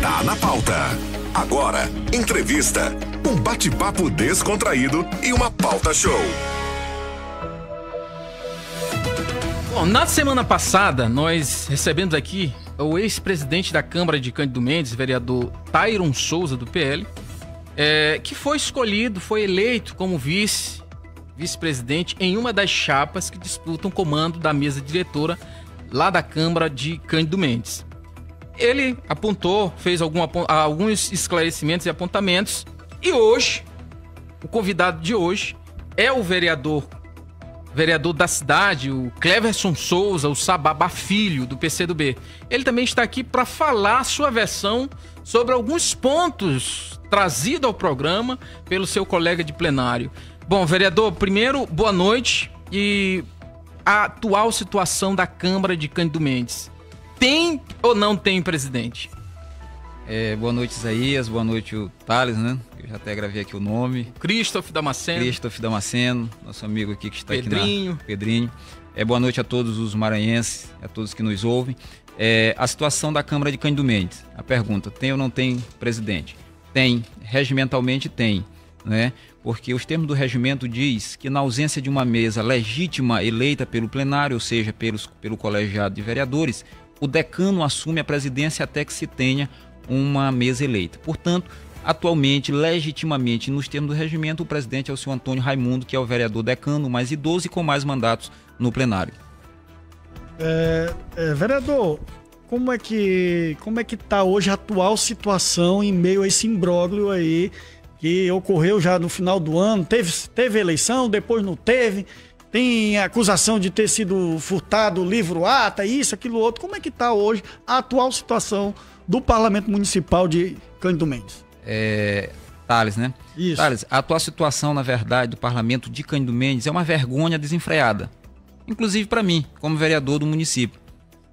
Tá na pauta. Agora, entrevista. Um bate-papo descontraído e uma pauta show. Bom, na semana passada, nós recebemos aqui o ex-presidente da Câmara de Cândido Mendes, vereador Tairon Souza, do PL, que foi escolhido, foi eleito como vice-presidente em uma das chapas que disputam o comando da mesa diretora lá da Câmara de Cândido Mendes. Ele apontou, fez alguns esclarecimentos e apontamentos, e hoje, o convidado de hoje é o vereador da cidade, o Cleverson Souza, o Sababa Filho, do PCdoB. Ele também está aqui para falar a sua versão sobre alguns pontos trazidos ao programa pelo seu colega de plenário. Bom, vereador, primeiro, boa noite. E a atual situação da Câmara de Cândido Mendes, tem ou não tem presidente? Boa noite, Isaías. Boa noite, o Thales, né? Eu já até gravei aqui o nome. Christoph Damasceno, nosso amigo aqui que está Pedrinho. aqui Pedrinho. Boa noite a todos os maranhenses, a todos que nos ouvem. A situação da Câmara de Cândido Mendes. A pergunta, tem ou não tem presidente? Tem, regimentalmente tem, né? Porque os termos do regimento diz que na ausência de uma mesa legítima eleita pelo plenário, ou seja, pelo colegiado de vereadores, o decano assume a presidência até que se tenha uma mesa eleita. Portanto, atualmente, legitimamente, nos termos do regimento, o presidente é o senhor Antônio Raimundo, que é o vereador decano mais idoso e com mais mandatos no plenário. Vereador, como é que está hoje a atual situação em meio a esse imbróglio aí que ocorreu já no final do ano? Teve eleição, depois não teve, tem acusação de ter sido furtado o livro ata, isso, aquilo, outro. Como é que está hoje a atual situação do Parlamento Municipal de Cândido Mendes? Thales, né? Isso. Thales, a atual situação, na verdade, do Parlamento de Cândido Mendes é uma vergonha desenfreada. Inclusive para mim, como vereador do município,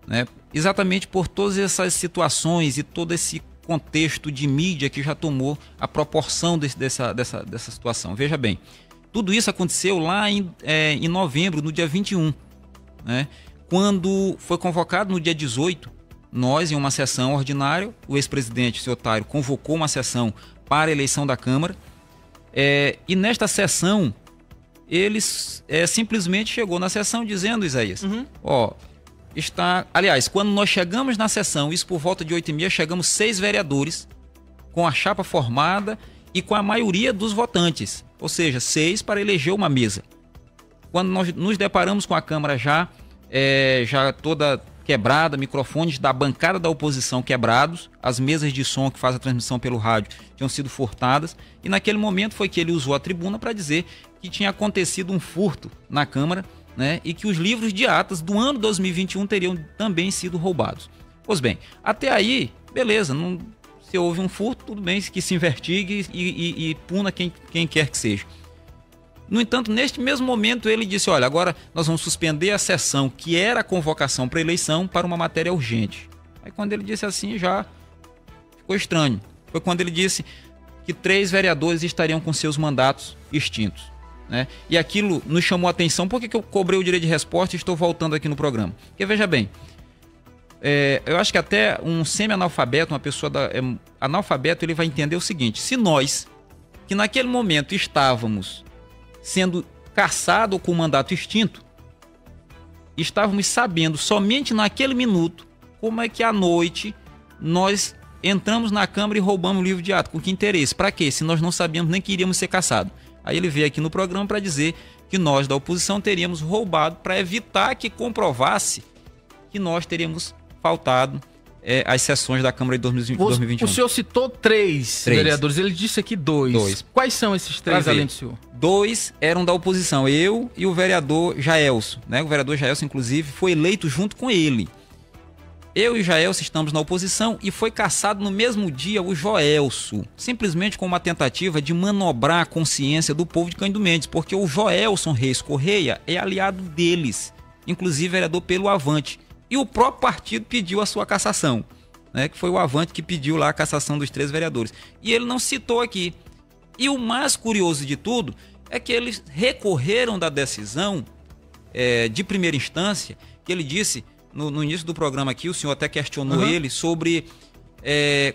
né? Exatamente por todas essas situações e todo esse contexto de mídia que já tomou a proporção dessa situação. Veja bem, tudo isso aconteceu lá em novembro, no dia 21, né? Quando foi convocado no dia 18, nós, em uma sessão ordinária, o ex-presidente, o senhor Tário, convocou uma sessão para a eleição da Câmara, e nesta sessão, eles simplesmente chegou na sessão dizendo, Isaías, aliás, quando nós chegamos na sessão, isso por volta de 8h30, chegamos 6 vereadores com a chapa formada e com a maioria dos votantes, ou seja, 6 para eleger uma mesa. Quando nós nos deparamos com a Câmara já toda quebrada, microfones da bancada da oposição quebrados, as mesas de som que faz a transmissão pelo rádio tinham sido furtadas, e naquele momento foi que ele usou a tribuna para dizer que tinha acontecido um furto na Câmara, né, e que os livros de atas do ano 2021 teriam também sido roubados. Pois bem, até aí, beleza, se houve um furto, tudo bem, que se investigue e puna quem quer que seja. No entanto, neste mesmo momento, ele disse, olha, agora nós vamos suspender a sessão que era a convocação para eleição para uma matéria urgente. Aí quando ele disse assim, já ficou estranho. Foi quando ele disse que 3 vereadores estariam com seus mandatos extintos, né? E aquilo nos chamou a atenção. Por que eu cobrei o direito de resposta e estou voltando aqui no programa? Porque, veja bem, eu acho que até um semi-analfabeto, uma pessoa analfabeto, ele vai entender o seguinte: se nós, que naquele momento estávamos sendo caçado com o mandato extinto, estávamos sabendo somente naquele minuto como é que à noite nós entramos na Câmara e roubamos o livro de ato. Com que interesse? Para quê? Se nós não sabíamos nem que iríamos ser caçados. Aí ele veio aqui no programa para dizer que nós da oposição teríamos roubado para evitar que comprovasse que nós teríamos faltado as sessões da Câmara de 2021. O senhor citou 3 vereadores, ele disse aqui 2. Quais são esses 3 além do senhor? 2 eram da oposição, eu e o vereador Jaelso, né? O vereador Jaelso, inclusive, foi eleito junto com ele. Eu e o Jaelso estamos na oposição e foi caçado no mesmo dia o Joelso, simplesmente com uma tentativa de manobrar a consciência do povo de Cândido Mendes, porque o Joelson Reis Correia é aliado deles, inclusive vereador pelo Avante. E o próprio partido pediu a sua cassação, né? Que foi o Avante que pediu lá a cassação dos 3 vereadores. E ele não citou aqui. E o mais curioso de tudo é que eles recorreram da decisão de primeira instância, que ele disse no início do programa aqui, o senhor até questionou ele sobre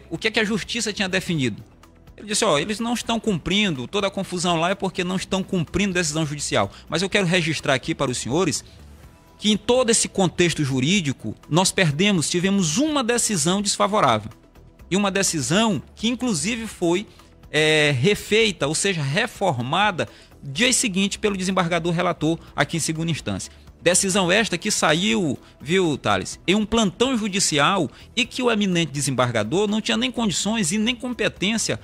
o que é que a justiça tinha definido. Ele disse, ó, eles não estão cumprindo, toda a confusão lá é porque não estão cumprindo decisão judicial. Mas eu quero registrar aqui para os senhores que em todo esse contexto jurídico, nós tivemos uma decisão desfavorável. E uma decisão que inclusive foi refeita, ou seja, reformada, dia seguinte pelo desembargador relator aqui em segunda instância. Decisão esta que saiu, viu, Thales, em um plantão judicial e que o eminente desembargador não tinha nem condições e nem competência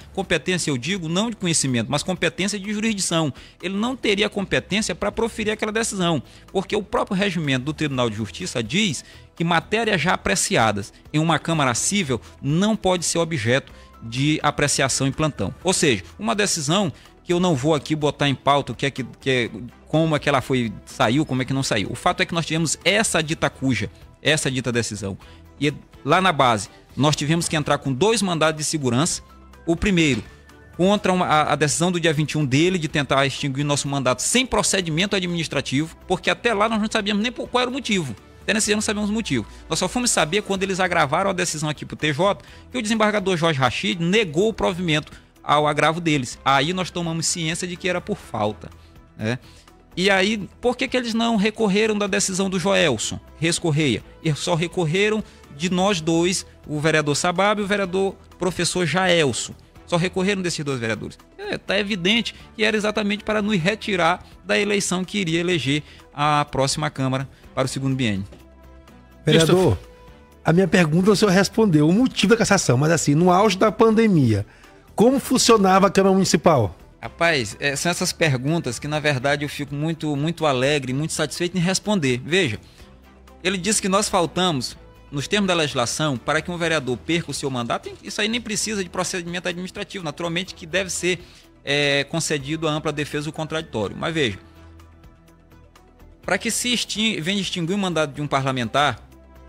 eu digo, não de conhecimento, mas competência de jurisdição. Ele não teria competência para proferir aquela decisão, porque o próprio regimento do Tribunal de Justiça diz que matérias já apreciadas em uma Câmara Cível não pode ser objeto de apreciação em plantão. Ou seja, uma decisão que eu não vou aqui botar em pauta como é que ela saiu, como é que não saiu. O fato é que nós tivemos essa dita decisão. E lá na base, nós tivemos que entrar com 2 mandados de segurança. O primeiro, contra a decisão do dia 21 dele de tentar extinguir nosso mandato sem procedimento administrativo, porque até lá nós não sabíamos nem qual era o motivo. Até nesse dia não sabemos o motivo. Nós só fomos saber quando eles agravaram a decisão aqui para o TJ, que o desembargador Jorge Rachid negou o provimento ao agravo deles. Aí nós tomamos ciência de que era por falta, né? E aí, por que eles não recorreram da decisão do Joelson Reis Correia? E só recorreram de nós dois, o vereador Sabab e o vereador professor Jaelson. Só recorreram desses 2 vereadores. Está evidente que era exatamente para nos retirar da eleição que iria eleger a próxima Câmara para o segundo biênio. Vereador, a minha pergunta o senhor respondeu, o motivo da cassação, mas assim, no auge da pandemia, como funcionava a Câmara Municipal? Rapaz, são essas perguntas que na verdade eu fico muito alegre, muito satisfeito em responder. Veja, ele disse que nós faltamos, nos termos da legislação, para que um vereador perca o seu mandato, isso aí nem precisa de procedimento administrativo, naturalmente que deve ser concedido a ampla defesa do contraditório. Mas veja, para que venha extinguir o mandato de um parlamentar,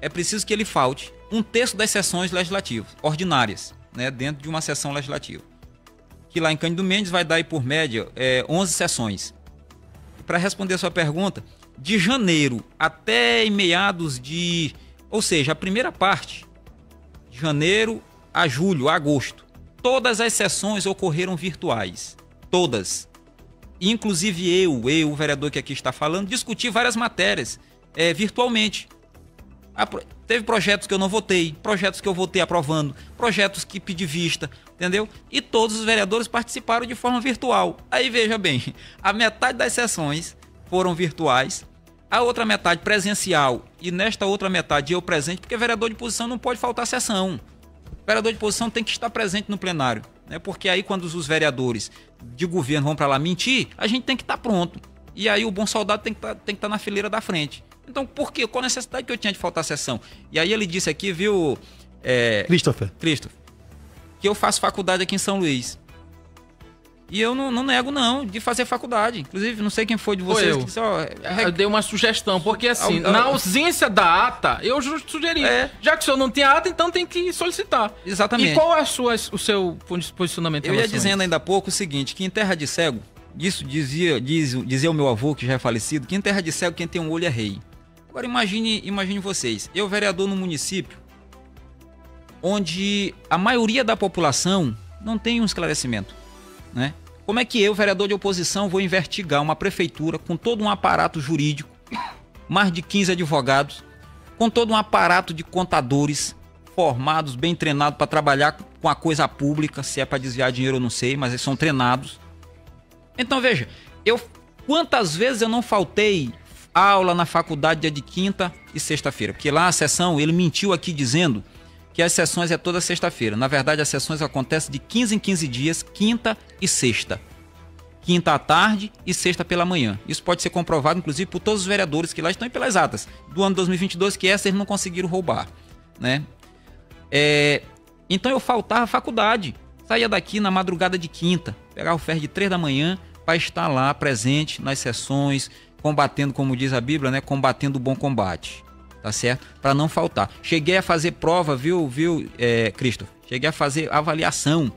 é preciso que ele falte 1/3 das sessões legislativas, ordinárias, né, dentro de uma sessão legislativa. Que lá em Cândido Mendes vai dar aí por média 11 sessões. Para responder a sua pergunta, de janeiro até em meados de... Ou seja, a primeira parte, de janeiro a julho, a agosto, todas as sessões ocorreram virtuais. Todas. Inclusive eu, o vereador que aqui está falando, discuti várias matérias virtualmente. Teve projetos que eu não votei, projetos que eu votei aprovando, projetos que pedi vista, entendeu? E todos os vereadores participaram de forma virtual. Aí veja bem, a metade das sessões foram virtuais, a outra metade presencial e nesta outra metade eu presente, porque vereador de posição não pode faltar sessão. O vereador de posição tem que estar presente no plenário, né? Porque aí quando os vereadores de governo vão para lá mentir, a gente tem que estar pronto. E aí o bom soldado tem que estar na fileira da frente. Então, por quê? Qual a necessidade que eu tinha de faltar a sessão? E aí ele disse aqui, viu... Christopher, que eu faço faculdade aqui em São Luís. E eu não nego, não, de fazer faculdade. Inclusive, não sei quem foi de vocês. Que disse, eu dei uma sugestão, porque assim, na ausência da ata, eu sugeri. Já que o senhor não tem ata, então tem que solicitar. Exatamente. E qual é o seu posicionamento? Eu ia dizendo ainda há pouco o seguinte, que em terra de cego, isso dizia o meu avô, que já é falecido, que em terra de cego quem tem um olho é rei. Agora imagine vocês, eu vereador no município, onde a maioria da população não tem um esclarecimento, né? Como é que eu, vereador de oposição, vou investigar uma prefeitura com todo um aparato jurídico, mais de 15 advogados, com todo um aparato de contadores formados, bem treinados para trabalhar com a coisa pública, se é para desviar dinheiro eu não sei, mas eles são treinados. Então veja, quantas vezes eu não faltei aula na faculdade dia de quinta e sexta-feira, porque lá a sessão, ele mentiu aqui dizendo que as sessões é toda sexta-feira. Na verdade, as sessões acontecem de 15 em 15 dias, quinta e sexta. Quinta à tarde e sexta pela manhã. Isso pode ser comprovado, inclusive, por todos os vereadores que lá estão e pelas atas do ano 2022, que essa eles não conseguiram roubar, né? Então eu faltava à faculdade. Saía daqui na madrugada de quinta, pegava o ferro de 3 da manhã para estar lá presente nas sessões, combatendo, como diz a Bíblia, né? Combatendo o bom combate. Tá certo? Para não faltar. Cheguei a fazer prova, viu, Christopher? Cheguei a fazer avaliação.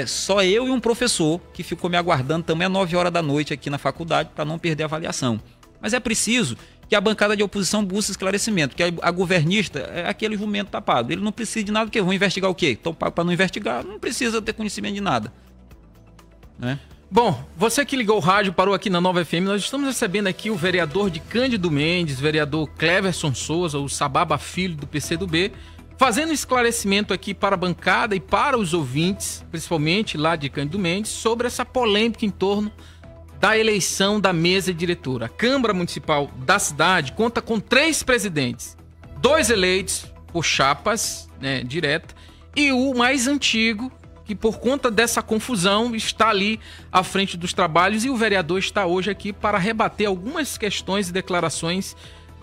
Só eu e um professor que ficou me aguardando também às 9 horas da noite aqui na faculdade para não perder a avaliação. Mas é preciso que a bancada de oposição busca esclarecimento, que a governista é aquele jumento tapado. Ele não precisa de nada, porque vão investigar o quê? Então, para não investigar, não precisa ter conhecimento de nada. Né? Bom, você que ligou o rádio, parou aqui na Nova FM, nós estamos recebendo aqui o vereador de Cândido Mendes, vereador Cleverson Souza, o Sababa Filho do PCdoB, fazendo esclarecimento aqui para a bancada e para os ouvintes, principalmente lá de Cândido Mendes, sobre essa polêmica em torno da eleição da mesa diretora. A Câmara Municipal da cidade conta com 3 presidentes, 2 eleitos por chapas, né, direta, e o mais antigo, que por conta dessa confusão está ali à frente dos trabalhos, e o vereador está hoje aqui para rebater algumas questões e declarações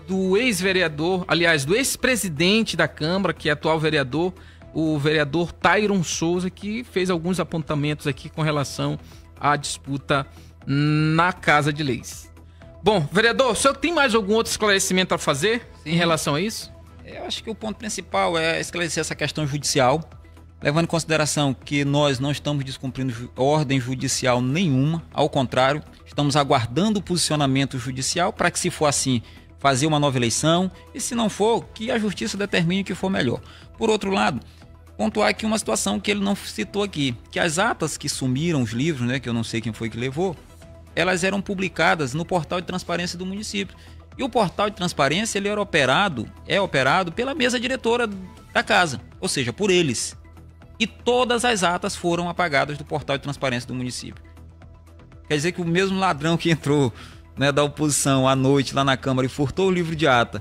do ex-vereador, aliás, do ex-presidente da Câmara, que é atual vereador, o vereador Tairon Souza, que fez alguns apontamentos aqui com relação à disputa na Casa de Leis. Bom, vereador, o senhor tem mais algum outro esclarecimento a fazer em relação a isso? Eu acho que o ponto principal é esclarecer essa questão judicial, levando em consideração que nós não estamos descumprindo ordem judicial nenhuma, ao contrário, estamos aguardando o posicionamento judicial para que, se for assim, fazer uma nova eleição, e se não for, que a justiça determine o que for melhor. Por outro lado, pontuar aqui uma situação que ele não citou aqui, que as atas que sumiram, os livros, né, que eu não sei quem foi que levou, elas eram publicadas no portal de transparência do município. E o portal de transparência ele é operado pela mesa diretora da casa, ou seja, por eles. E todas as atas foram apagadas do portal de transparência do município. Quer dizer que o mesmo ladrão que entrou, né, da oposição à noite lá na Câmara e furtou o livro de ata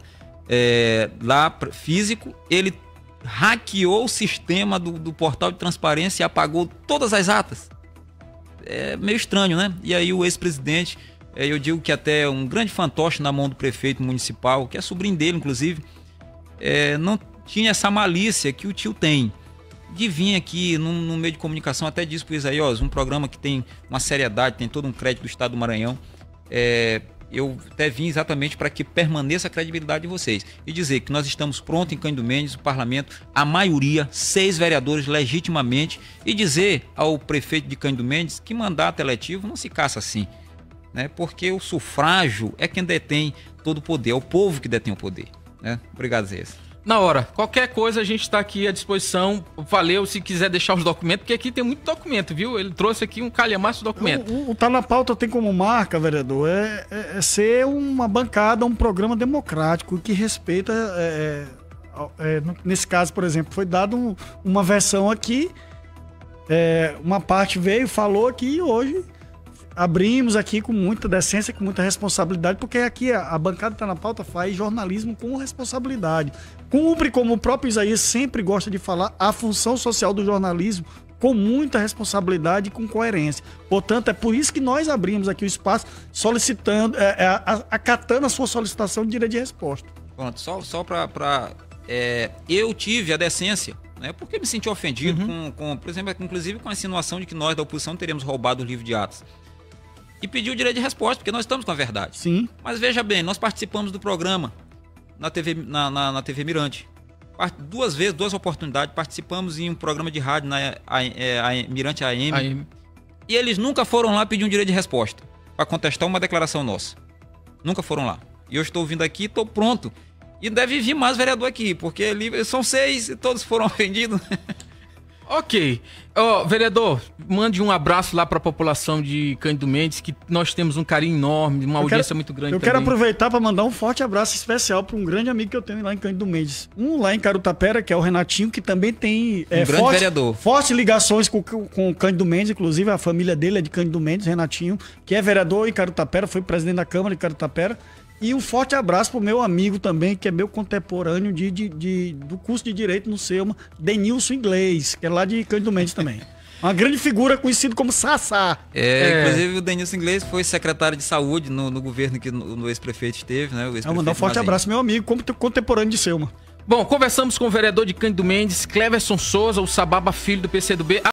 lá físico, ele hackeou o sistema do portal de transparência e apagou todas as atas. É meio estranho, né? E aí o ex-presidente, eu digo que até um grande fantoche na mão do prefeito municipal, que é sobrinho dele, inclusive, não tinha essa malícia que o tio tem, de vir aqui no meio de comunicação, até disse para o Isaías, um programa que tem uma seriedade, tem todo um crédito do Estado do Maranhão, eu até vim exatamente para que permaneça a credibilidade de vocês e dizer que nós estamos prontos em Cândido Mendes, o parlamento, a maioria, 6 vereadores legitimamente, e dizer ao prefeito de Cândido Mendes que mandato eletivo não se caça assim, né? Porque o sufrágio é quem detém todo o poder, é o povo que detém o poder, né? Obrigado, Zé. Na hora, qualquer coisa a gente está aqui à disposição. Valeu, se quiser deixar os documentos, porque aqui tem muito documento, viu? Ele trouxe aqui um calhamaço de documento. O Tá na Pauta tem como marca, vereador, ser uma bancada, um programa democrático que respeita, nesse caso, por exemplo, foi dado uma versão aqui, uma parte veio, falou aqui e hoje abrimos aqui com muita decência, com muita responsabilidade, porque aqui a bancada Tá na Pauta faz jornalismo com responsabilidade. Cumpre, como o próprio Isaías sempre gosta de falar, a função social do jornalismo com muita responsabilidade e com coerência. Portanto, é por isso que nós abrimos aqui o espaço solicitando, acatando a sua solicitação de direito de resposta. Pronto, só para eu tive a decência, né, porque me senti ofendido por exemplo, inclusive com a insinuação de que nós da oposição teríamos roubado o livro de atos. E pediu o direito de resposta, porque nós estamos com a verdade. Sim. Mas veja bem, nós participamos do programa na TV Mirante. 2 oportunidades, participamos em um programa de rádio na Mirante AM. E eles nunca foram lá pedir um direito de resposta para contestar uma declaração nossa. Nunca foram lá. E eu estou vindo aqui, estou pronto. E deve vir mais vereador aqui, porque ali são 6 e todos foram ofendidos. Ok. Vereador, mande um abraço lá para a população de Cândido Mendes, que nós temos um carinho enorme, uma audiência muito grande. Eu quero aproveitar para mandar um forte abraço especial para um grande amigo que eu tenho lá em Cândido Mendes. Um lá em Carutapera, que é o Renatinho, que também tem grande vereador. Fortes ligações com Cândido Mendes, inclusive a família dele é de Cândido Mendes, Renatinho, que é vereador em Carutapera, foi presidente da Câmara de Carutapera. E um forte abraço pro meu amigo também, que é meu contemporâneo do curso de Direito no SEUMA, Denilson Inglês, que é lá de Cândido Mendes também. Uma grande figura conhecido como Sassá. Inclusive o Denilson Inglês foi secretário de saúde no governo que o ex-prefeito esteve, né? Vou mandar um forte abraço, meu amigo, contemporâneo de SEUMA. Bom, conversamos com o vereador de Cândido Mendes, Cleverson Souza, o Sababa Filho do PCdoB.